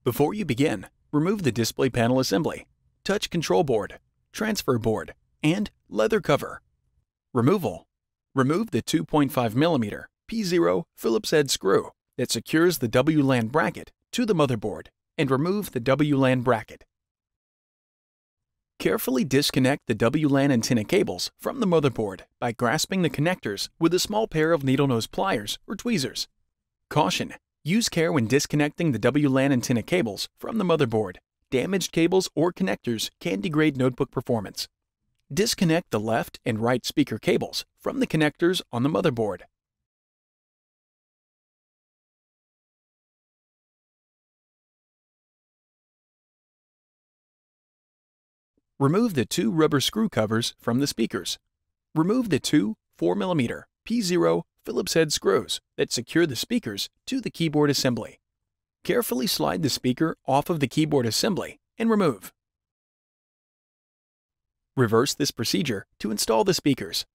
Before you begin, remove the display panel assembly, touch control board, transfer board, and leather cover. Removal. Remove the 2.5mm P0 Phillips head screw that secures the WLAN bracket to the motherboard and remove the WLAN bracket. Carefully disconnect the WLAN antenna cables from the motherboard by grasping the connectors with a small pair of needle nose pliers or tweezers. Caution: use care when disconnecting the WLAN antenna cables from the motherboard. Damaged cables or connectors can degrade notebook performance. Disconnect the left and right speaker cables from the connectors on the motherboard. Remove the two rubber screw covers from the speakers. Remove the two 4mm P0 Phillips head screws that secure the speakers to the keyboard assembly. Carefully slide the speaker off of the keyboard assembly and remove. Reverse this procedure to install the speakers.